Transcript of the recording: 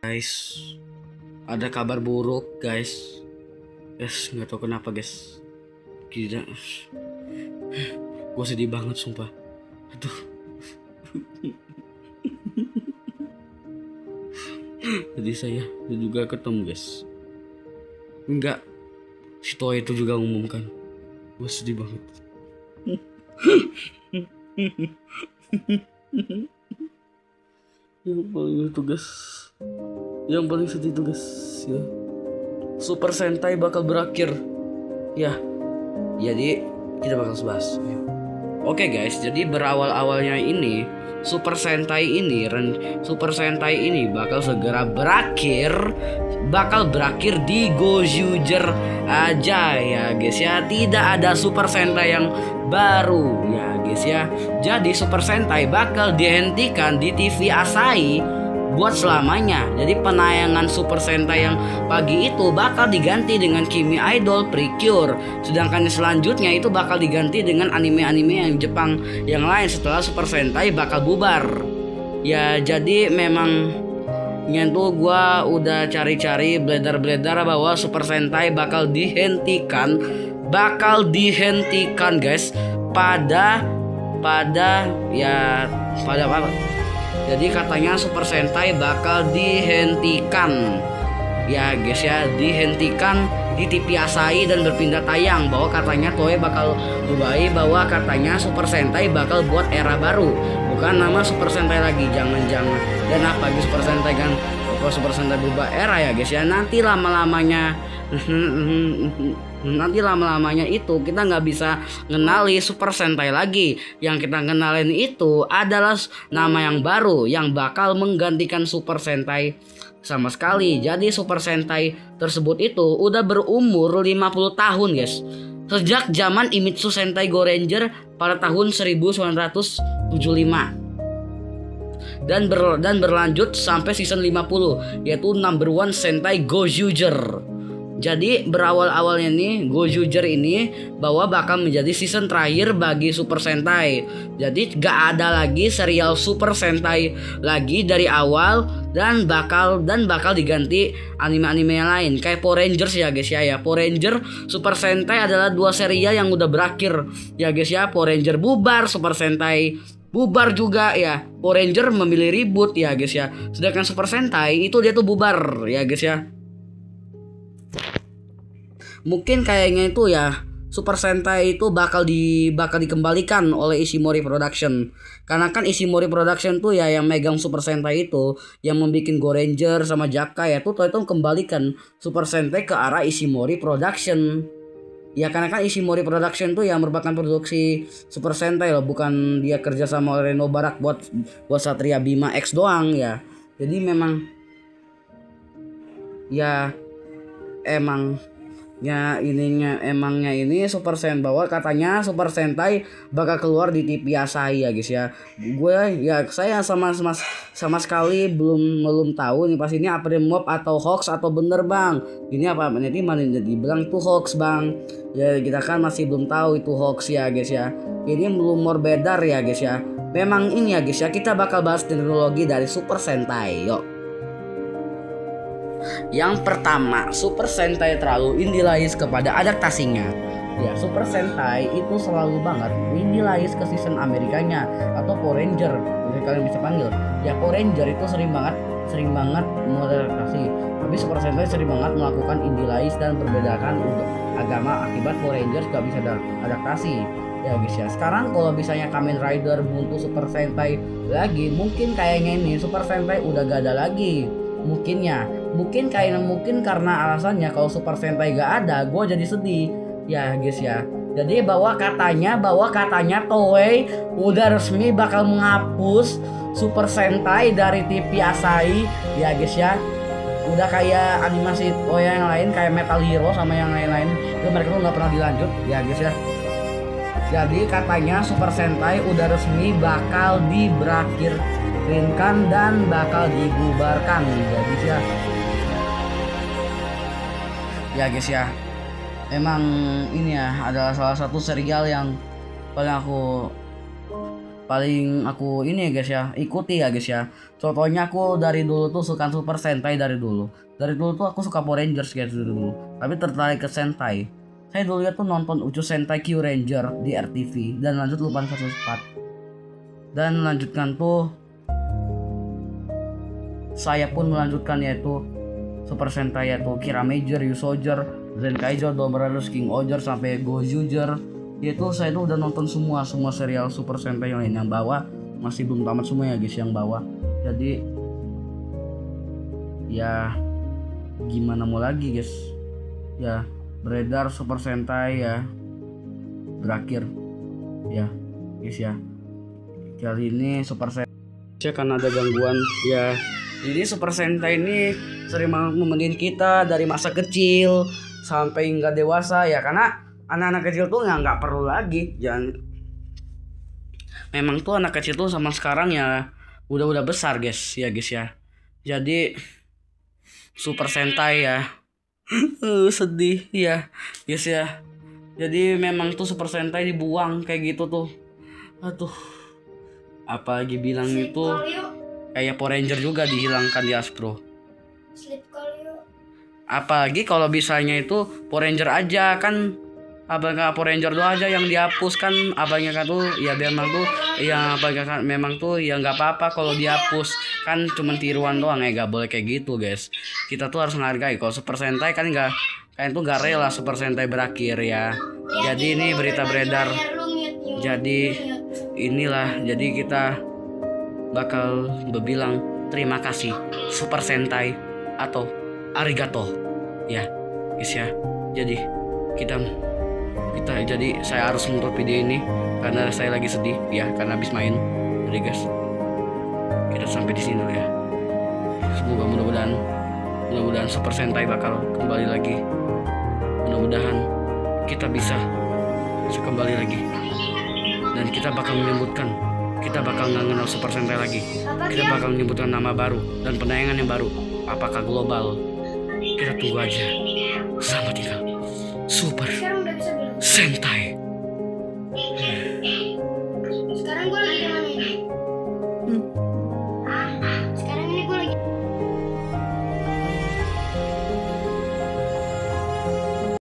Guys, ada kabar buruk guys. Nggak tahu kenapa guys. Gila, gue sedih banget sumpah. Aduh. Jadi saya juga ketemu guys. Enggak, si Toa itu juga umumkan. Gue sedih banget. Yang paling itu guys, yang paling sedih itu guys ya, Super Sentai bakal berakhir ya. Jadi kita bakal bahas ya. Oke guys, jadi berawal-awalnya ini Super Sentai ini bakal segera berakhir di Gojuger aja ya guys ya. Tidak ada Super Sentai yang baru ya guys ya. Jadi Super Sentai bakal dihentikan di TV Asahi buat selamanya. Jadi penayangan Super Sentai yang pagi itu bakal diganti dengan Kimi Idol Precure. Sedangkan selanjutnya itu bakal diganti dengan anime-anime yang Jepang yang lain setelah Super Sentai bakal bubar. Ya jadi memang nyentuh gua udah cari-cari beredar bahwa Super Sentai bakal dihentikan guys pada apa? Jadi katanya Super Sentai bakal dihentikan ya guys ya, dihentikan di TV Asahi dan berpindah tayang. Bahwa katanya Toei bakal berubah, bahwa katanya Super Sentai bakal buat era baru, bukan nama Super Sentai lagi, jangan-jangan. Dan apa lagi Super Sentai kan, kalau Super Sentai berubah era ya guys ya, nanti lama-lamanya itu kita nggak bisa ngenali Super Sentai lagi. Yang kita kenalin itu adalah nama yang baru yang bakal menggantikan Super Sentai sama sekali. Jadi Super Sentai tersebut itu udah berumur 50 tahun guys, sejak zaman Imitsu Sentai Go Ranger pada tahun 1975 dan berlanjut sampai season 50, yaitu number 1 Sentai Gojuger. Jadi berawal-awalnya nih Gojuger ini bahwa bakal menjadi season terakhir bagi Super Sentai. Jadi gak ada lagi serial Super Sentai lagi dari awal, dan bakal diganti anime-anime yang lain kayak Power Rangers ya guys ya. Power Ranger Super Sentai adalah 2 serial yang udah berakhir ya guys ya. Power Ranger bubar, Super Sentai bubar juga ya. Power Ranger memilih reboot ya guys ya. Sedangkan Super Sentai itu dia tuh bubar ya guys ya. Mungkin kayaknya itu ya Super Sentai itu bakal dikembalikan oleh Ishimori Production. Karena kan Ishimori Production tuh ya yang megang Super Sentai itu, yang membuat Go Ranger sama Jaka ya, tuh itu kembalikan Super Sentai ke arah Ishimori Production. Ya karena kan Ishimori Production tuh yang merupakan produksi Super Sentai loh, bukan dia kerja sama Reno Barak buat Satria Bima X doang ya. Jadi memang ya emangnya ini Super Sentai, bahwa katanya Super Sentai bakal keluar di TV Asahi ya guys ya. Saya sama sekali belum tahu nih pas ini apa mob atau hoax atau bener bang. Ini apa nanti mana dibilang itu hoax bang. Ya kita kan masih belum tahu itu hoax ya guys ya. Ini rumor beredar ya guys ya. Memang ini ya guys ya, kita bakal bahas teknologi dari Super Sentai. Yuk. Yang pertama, Super Sentai terlalu individualis kepada adaptasinya. Ya, Super Sentai itu selalu banget individualis ke season Amerikanya atau Power Ranger, jadi kalian bisa panggil. Ya Power Ranger itu sering banget mengadaptasi. Tapi Super Sentai sering banget melakukan individualis dan membedakan untuk agama, akibat Power Rangers gak bisa adaptasi. Ya guys ya, sekarang kalau misalnya Kamen Rider buntu Super Sentai lagi, mungkin kayaknya ini Super Sentai udah gak ada lagi. Mungkin karena alasannya kalau Super Sentai gak ada, gue jadi sedih ya guys ya. Jadi bahwa katanya Toei udah resmi bakal menghapus Super Sentai dari TV Asahi ya guys ya. Udah kayak animasi Toei yang lain kayak Metal Hero sama yang lain-lain, itu mereka tuh nggak pernah dilanjut ya guys ya. Jadi katanya Super Sentai udah resmi bakal diberakhirkan dan bakal dibubarkan ya guys ya. Ya guys ya, emang ini ya adalah salah satu serial yang paling paling aku ini ya guys ya, ikuti ya guys ya. Contohnya aku dari dulu tuh suka Super Sentai dari dulu. Dari dulu tuh aku suka Power Rangers guys dulu. Tapi tertarik ke Sentai. Saya dulu tuh nonton Uchu Sentai Q Ranger di RTV dan lanjut Lupin 104. Dan melanjutkan tuh saya pun melanjutkan yaitu Super Sentai yaitu Kira Major, Usoger, Zenkaijo, Do Brothers, King Oger sampai Gojuger. Yaitu saya tuh udah nonton semua serial Super Sentai yang lain. Yang bawah masih belum tamat semua ya guys, yang bawah. Jadi ya gimana mau lagi guys. Ya beredar Super Sentai ya berakhir ya guys ya. Kali ini Super Sentai karena ada gangguan ya. Jadi Super Sentai ini sering memenin kita dari masa kecil sampai hingga dewasa ya, karena anak-anak kecil tuh nggak perlu lagi. Jangan, memang tuh anak kecil tuh sama sekarang ya udah besar guys ya guys ya. Jadi Super Sentai ya sedih ya guys ya. Jadi memang tuh Super Sentai dibuang kayak gitu tuh. Aduh, apa lagi bilang itu kayak Power Ranger juga dihilangkan di Aspro. Apalagi kalau misalnya itu Power Ranger aja kan, apakah Power Ranger doang aja yang dihapus kan, abangnya kan tuh ya memang tuh ya apakah memang tuh ya nggak apa-apa kalau dihapus kan, cuman tiruan doang ya, nggak boleh kayak gitu guys. Kita tuh harus menghargai. Kalau Super Sentai kan nggak, kayak itu nggak rela Super Sentai berakhir ya. Jadi ini berita beredar. Jadi inilah, jadi kita bakal berbilang terima kasih Super Sentai atau arigato ya guys ya. Jadi kita jadi saya harus menutup video ini karena saya lagi sedih ya, karena habis main. Jadi guys, kita sampai di sini dulu ya. Semoga mudah-mudahan Super Sentai bakal kembali lagi. Mudah-mudahan kita bisa kembali lagi dan kita bakal menyebutkan, kita bakal nggak kenal Super Sentai lagi. Kita bakal menyebutkan nama baru dan penayangan yang baru. Apakah global? Kita tunggu aja. Selamat tinggal Super Sentai.